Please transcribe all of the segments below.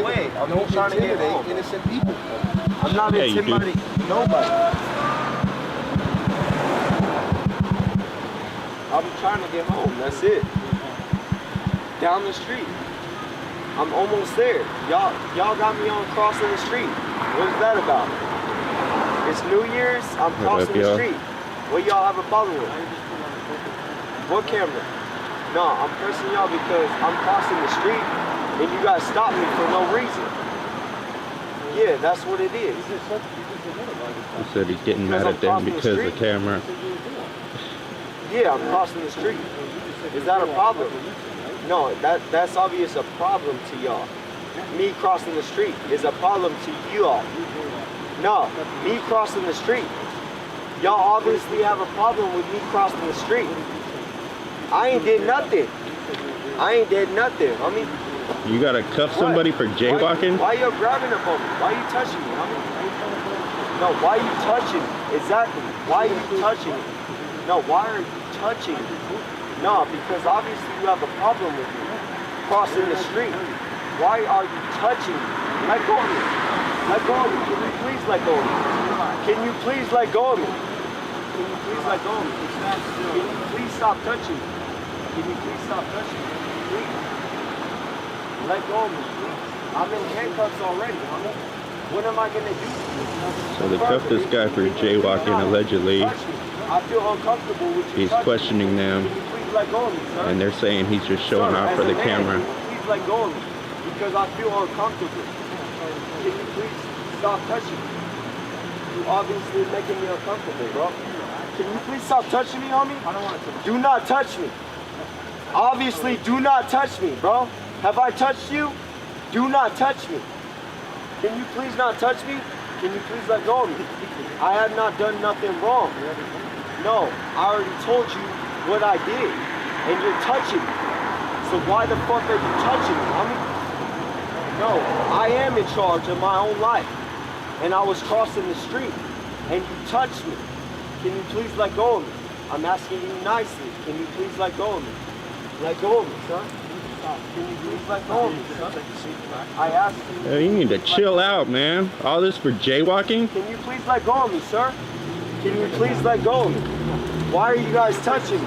way. I'm just trying to get home. Innocent people. I'm not intimidating nobody. I'm trying to get home. That's it. Down the street. I'm almost there. Y'all got me on crossing the street. What is that about? It's New Year's. I'm crossing the street. What y'all have a problem with? What camera? No, I'm pressing y'all because I'm crossing the street and you guys stop me for no reason. Yeah, that's what it is. He said he's getting mad at them because of the camera. Yeah, I'm crossing the street. Is that a problem? No, that's obvious a problem to y'all. Me crossing the street is a problem to you all. No, me crossing the street. Y'all obviously have a problem with me crossing the street. I ain't did nothing. I ain't did nothing, homie. You gotta cuff somebody for jaywalking? Why you grabbing up on me? Why you touching me, homie? No, why you touching me? Exactly. Why are you touching me? No, why are you touching me? No, because obviously you have a problem with me crossing the street. Why are you touching me? Let go of me. Let go of me. Can you please let go of me? Can you please let go of me? Can you please let go of me? Can you please stop touching me? Can you please stop touching me? Please. Let go of me, please. I'm in handcuffs already, homie. What am I gonna do? So they cuffed this guy for jaywalking allegedly. I feel uncomfortable with you. He's questioning them. Can you please let go of me, sir? And they're saying he's just showing off for the camera. Can you please let go of me? Because I feel uncomfortable. Can you please stop touching me? You obviously making me uncomfortable, bro. Can you please stop touching me, homie? I don't want to. Do not touch me. Obviously, do not touch me, bro. Have I touched you? Do not touch me. Can you please not touch me? Can you please let go of me? I have not done nothing wrong. No, I already told you what I did, and you're touching me. So why the fuck are you touching me, homie? No, I am in charge of my own life, and I was crossing the street, and you touched me. Can you please let go of me? I'm asking you nicely. Can you please let go of me? Let go of me, sir. Can you please let go of me, sir? I asked you. Hey, you need to chill out, man. All this for jaywalking? Can you please let go of me, sir? Can you please let go of me? Why are you guys touching me?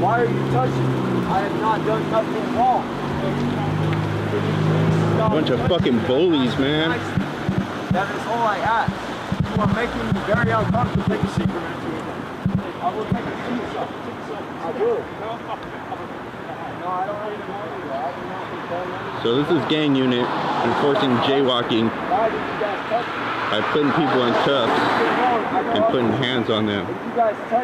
Why are you touching me? I have not done nothing wrong. Can you please stop Bunch of fucking bullies, man. That is all I ask. You are making me very uncomfortable. Take a seat, man. I will take a seat. I will. No, I don't even know you. I do not condone. So this is gang unit enforcing jaywalking Why did you guys touch me? by putting people in cuffs and putting hands on them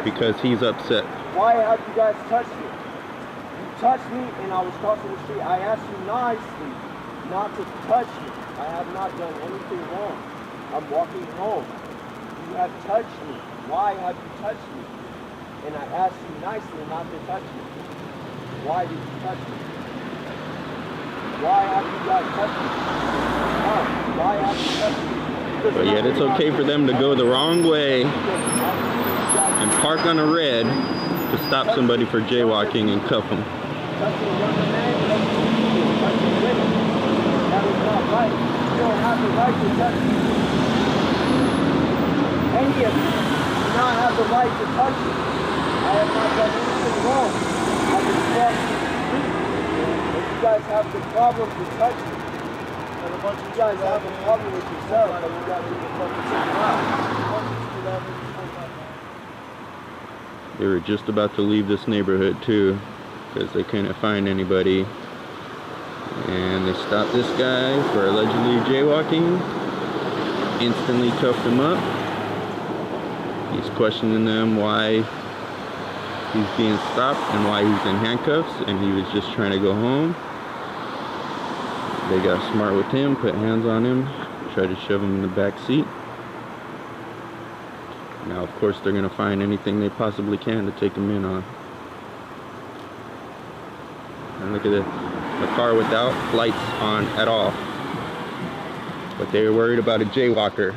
because he's upset. Why have you guys touched me? You touched me and I was crossing the street. I asked you nicely not to touch me. I have not done anything wrong. I'm walking home. You have touched me. Why have you touched me? And I asked you nicely not to touch me. Why did you touch me? Why have you guys touched me? Why have you touched me? But yet it's okay for them to go the wrong way and park on a red to stop somebody for jaywalking and cuff them. Touching a younger man, touching women. That is not right. You don't have the right to touch me. Any of you do not have the right to touch me. I have not done anything wrong. I just crossed the street. If you guys have the problem to touch me, you guys have a problem with yourself, but you guys need to fucking check it out. They were just about to leave this neighborhood too because they couldn't find anybody. And they stopped this guy for allegedly jaywalking, instantly cuffed him up. He's questioning them why he's being stopped and why he's in handcuffs, and he was just trying to go home. They got smart with him, put hands on him, tried to shove him in the back seat. Now, of course, they're going to find anything they possibly can to take him in on. And look at the car without lights on at all. But they were worried about a jaywalker.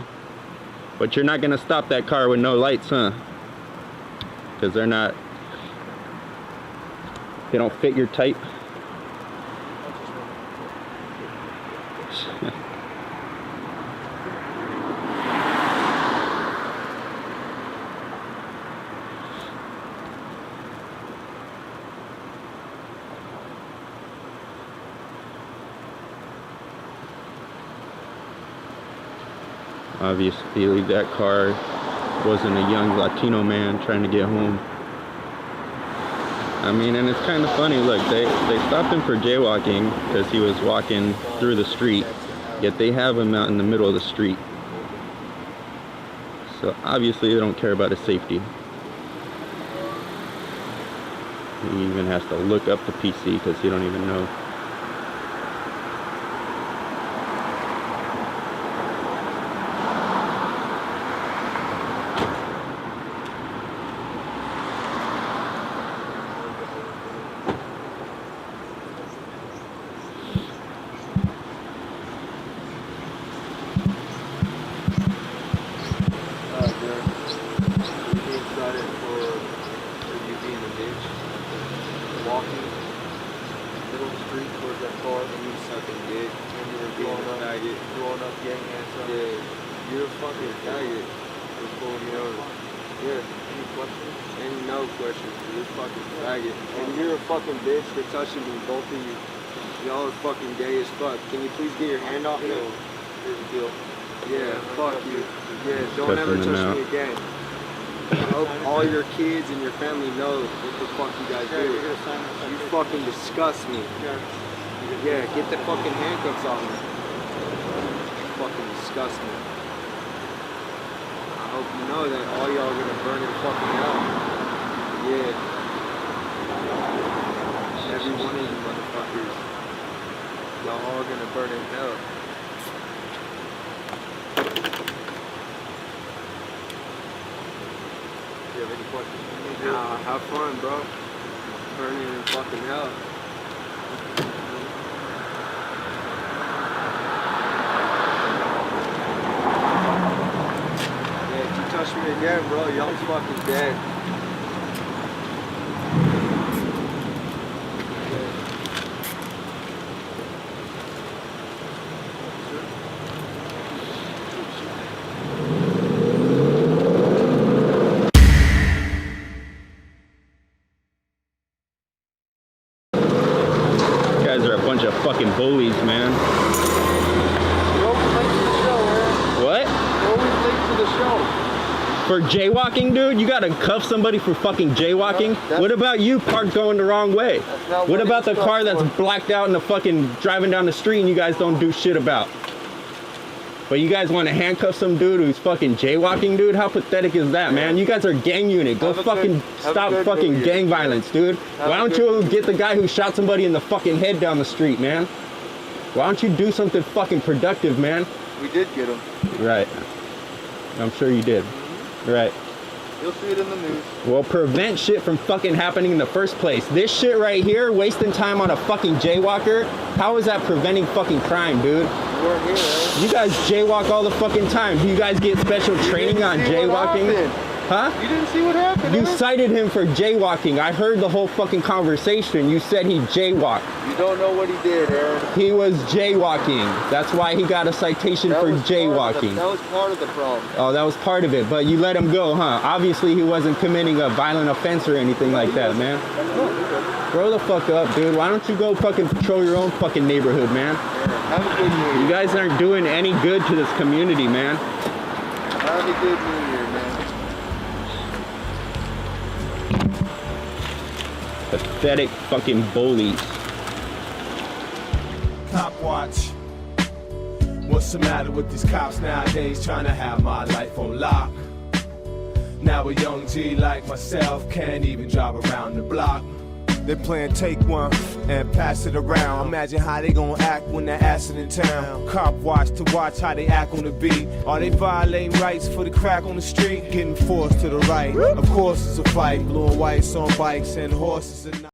But you're not going to stop that car with no lights, huh? Because they don't fit your type. Obviously, that car wasn't a young Latino man trying to get home. I mean, and it's kind of funny. Look, they stopped him for jaywalking because he was walking through the street, yet they have him out in the middle of the street. So obviously they don't care about his safety. He even has to look up the PC because he don't even know. Walking middle of the street towards that car and you sucking dick and you were blowing up gang ass up. Yeah, you're a fucking faggot for pulling me over. Yeah, any questions? Any no questions, you're a fucking faggot. And you're a fucking bitch for touching me, both of you. Y'all are fucking gay as fuck. Can you please get your hand off me? Here's the deal. Yeah, fuck you. Yeah, don't ever touch me again. I hope all your kids and your family know what the fuck you guys do. You fucking disgust me. Yeah, get the fucking handcuffs off me. You fucking disgust me. I hope you know that all y'all are gonna burn in fucking hell. Yeah. Every one of you motherfuckers. Y'all all gonna burn in hell. You have any questions for me? Nah, have fun, bro. Burning in fucking hell. Yeah, if you touch me again, bro, y'all's fucking dead. Guys are a bunch of fucking bullies, man. You're always late to the show, man. What? You're always late to the show. For jaywalking, dude? You gotta cuff somebody for fucking jaywalking? What about you parked going the wrong way? What about the car that's blacked out and the fucking driving down the street and you guys don't do shit about? But you guys want to handcuff some dude who's fucking jaywalking, dude? How pathetic is that, man? You guys are a gang unit. Go fucking stop fucking gang violence, dude. Why don't you get the guy who shot somebody in the fucking head down the street, man? Why don't you do something fucking productive, man? We did get him. Right. I'm sure you did. Right. You'll see it in the news. Well, prevent shit from fucking happening in the first place. This shit right here, wasting time on a fucking jaywalker, how is that preventing fucking crime, dude? You weren't here, eh? You guys jaywalk all the fucking time. Do you guys get special training on jaywalking? Huh? You didn't see what happened. You cited him for jaywalking. I heard the whole fucking conversation. You said he jaywalked. You don't know what he did, Aaron. He was jaywalking. That's why he got a citation for jaywalking. That was part of the problem. Oh, that was part of it, but you let him go, huh? Obviously, he wasn't committing a violent offense or anything like that, man. Grow the fuck up, dude. Why don't you go fucking patrol your own fucking neighborhood, man? Have a good New Year. You guys aren't doing any good to this community, man. Have a good New Year, man. Pathetic fucking bullies. Copwatch. What's the matter with these cops nowadays trying to have my life on lock? Now a young G like myself can't even drive around the block. They playing take one and pass it around. Imagine how they gon' act when they're acid in town. Cop watch to watch how they act on the beat. Are they violating rights for the crack on the street? Getting forced to the right. Of course it's a fight. Blue and whites on bikes and horses and